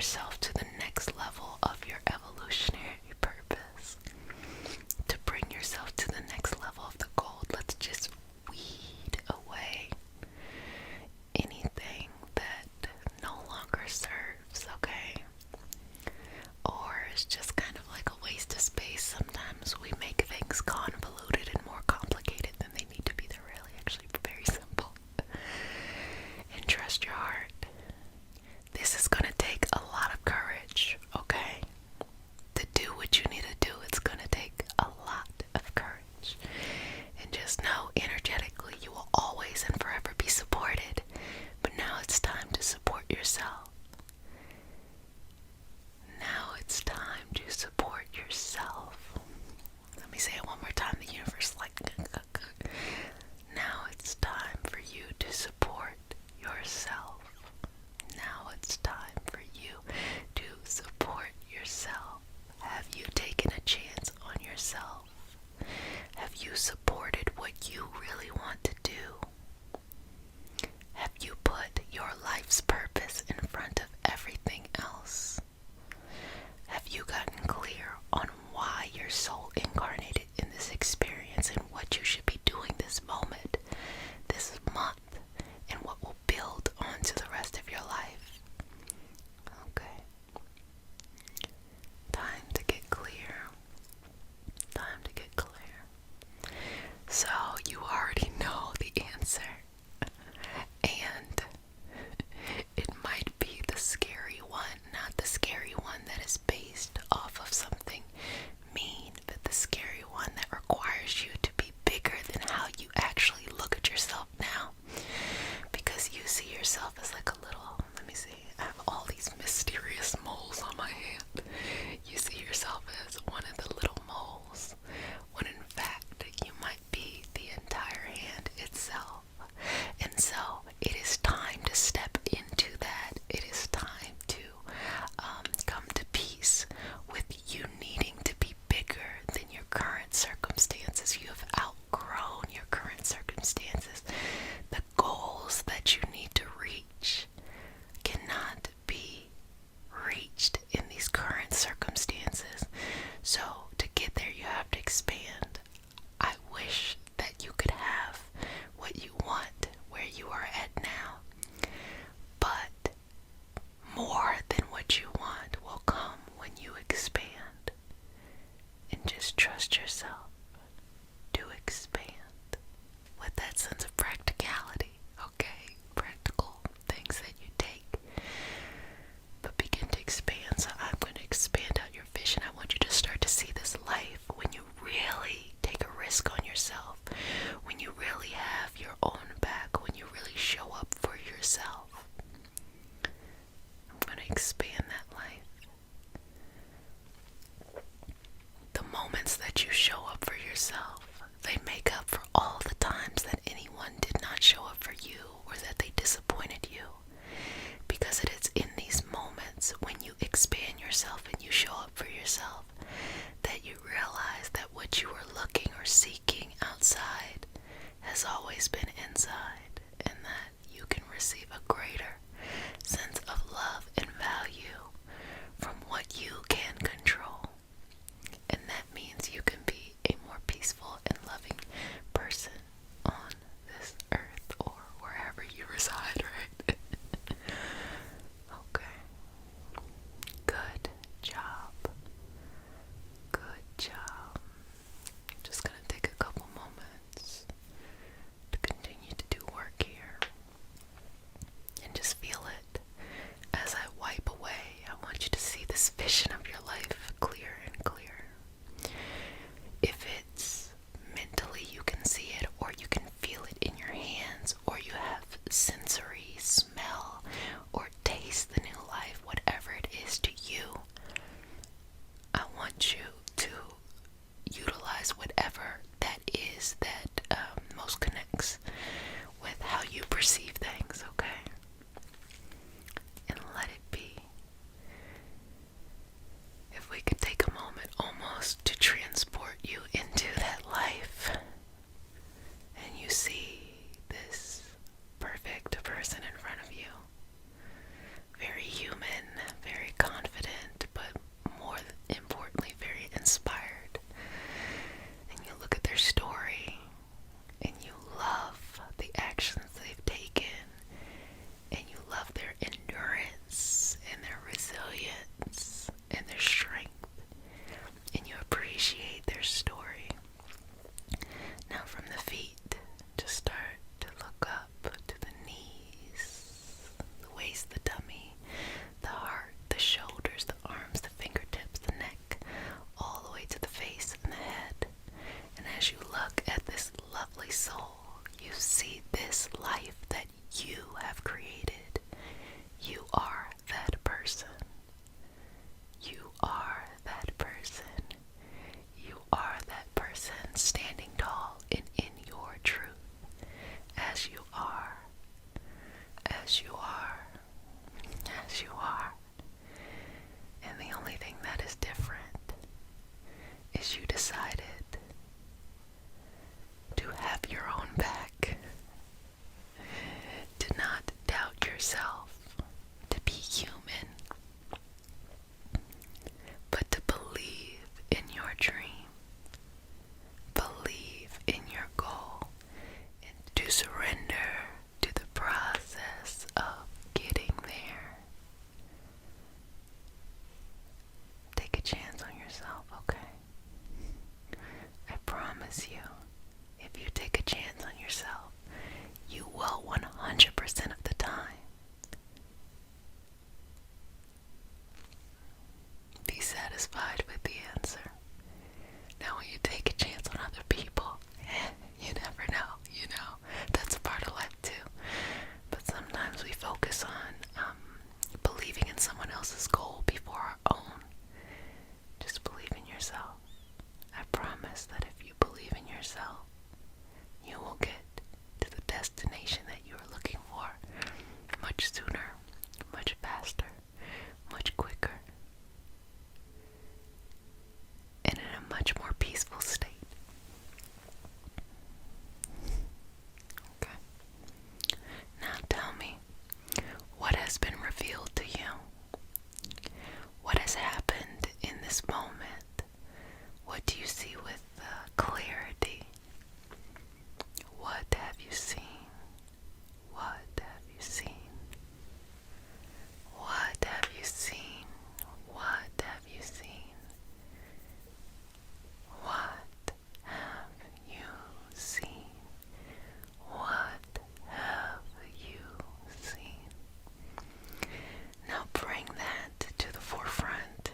[SPEAKER 1] yourself to the next level of your evolutionary purpose, to bring yourself to the next level of the gold. Let's just weed away anything that no longer serves, okay? Or it's just kind of like a waste of space. Sometimes we make things convoluted and more complicated than they need to be. They're really actually very simple. And trust your heart. This is going to take a lot of courage, okay? To do what you need to do, it's going to take a lot of courage. And just know, energetically, you will always and forever be supported. But now it's time to support yourself. Now it's time to support yourself. Let me say it one more time. The universe like, now it's time for you to support yourself. Now it's time for you to support yourself. Have you taken a chance on yourself? Have you supported what you really want to do? Have you put your life's purpose in front of everything else? Have you gotten clear on why your soul incarnated in this experience and what you should be doing this moment, this month, and what will build onto the rest of your life? Okay. Time to get clear. Time to get clear. So you already know the answer. And it might be the scary one, not the scary one that is based off of something mean, but the scary one that requires you to be bigger than how you actually look at yourself now. Because you see yourself as like a little, let me see, I have all these mysterious moles on my hand. You see yourself as one of the little moles, when in fact you might be the entire hand itself. And so it is time to step into that. It is time to come to peace with you needing to be bigger than your current circumstances. You have outgrown your current circumstances. The goals that you need to reach cannot be reached in these current circumstances. So to get there, you have to expand. I wish that you could have what you want where you are at now, but more than what you want will come when you expand. And just trust yourself to expand with that sense of practicality, okay? Practical things that you take, but begin to expand. So I'm going to expand out your vision. I want you to start to see this life when you really take a risk on yourself, when you really have your own back, when you really show up for yourself. I'm going to expand that life. The moments that you show up for yourself, they make up for all the times that anyone did not show up for you or that they disappointed you. Because it is in these moments when you expand yourself and you show up for yourself that you realize that what you were looking or seeking outside has always been inside, and that you can receive a greater sense of love and value from what you can control. And that means you can be a more peaceful and loving person on this earth or wherever you reside, right? Okay. Good job. Good job. I'm just going to take a couple moments to continue to do work here. And just feel it. As I wipe away, I want you to see this vision of your life clearer and clearer. If it's mentally, you can see it, or you can feel it in your hands, or you have sensory smell or taste the new life, whatever it is to you. I want you to utilize whatever that is that most connects with how you perceive things, okay? And let it be. If we could take a moment almost to transport you into that life, and you see this perfect person in front of you, very else's goal before our own. Just believe in yourself. I promise that if you believe in yourself, you will get to the destination that you are looking for much sooner, much faster, much quicker, and in a much more peaceful state. Okay. Now tell me, what has been revealed to you? What has happened in this moment? What do you see with clarity? What have you seen? What have you seen? What have you seen? What have you seen? What have you seen? What have you seen? Now bring that to the forefront,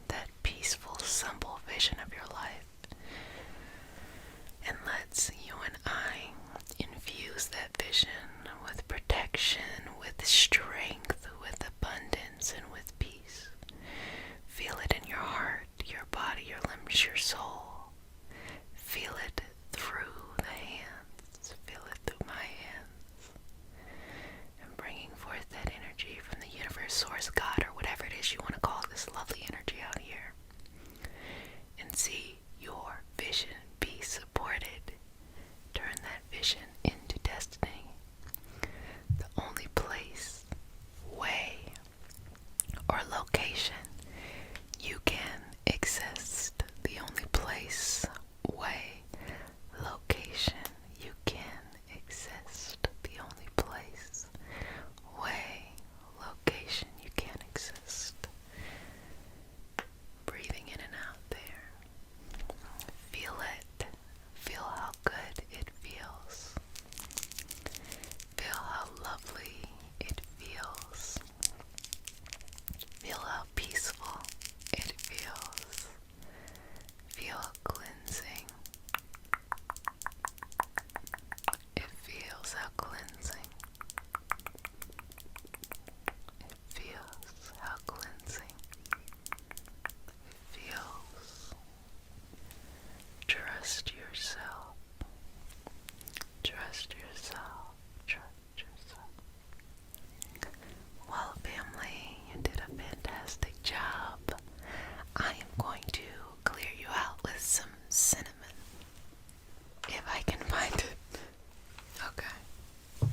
[SPEAKER 1] that peaceful, simple vision of your life. And let's you and I infuse that vision with protection, with strength, with abundance, and with peace. Feel it in your heart, your body, your limbs, your soul. Feel it through the hands. Feel it through my hands. And bringing forth that energy from the universe, source, God, or whatever it is you want to call this lovely energy out here. And see your vision be supported. Turn that vision into destiny. The only place, way, or location you can exist. The only place, way, location you can exist. The only place, way, location you can exist. Breathing in and out there. Feel it. Feel how good it feels. Feel how lovely it feels. Feel how peaceful it feels. Feel cleansing. It feels how cleansing. It feels how cleansing. It feels. Trust yourself. Trust yourself. Trust yourself. Well, family, you did a fantastic job. I am going to clear you out with some cinnamon. If I can find it. Okay. Okay.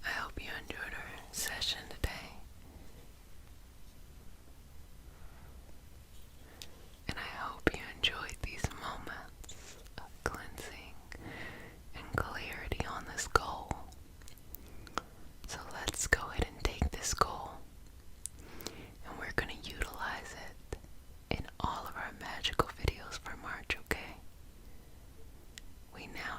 [SPEAKER 1] I hope you enjoyed our session today. And I hope you enjoyed these moments of cleansing and clarity on this goal. So let's go ahead and take this goal, and we're going to utilize it in all of our magical videos for March, okay? We now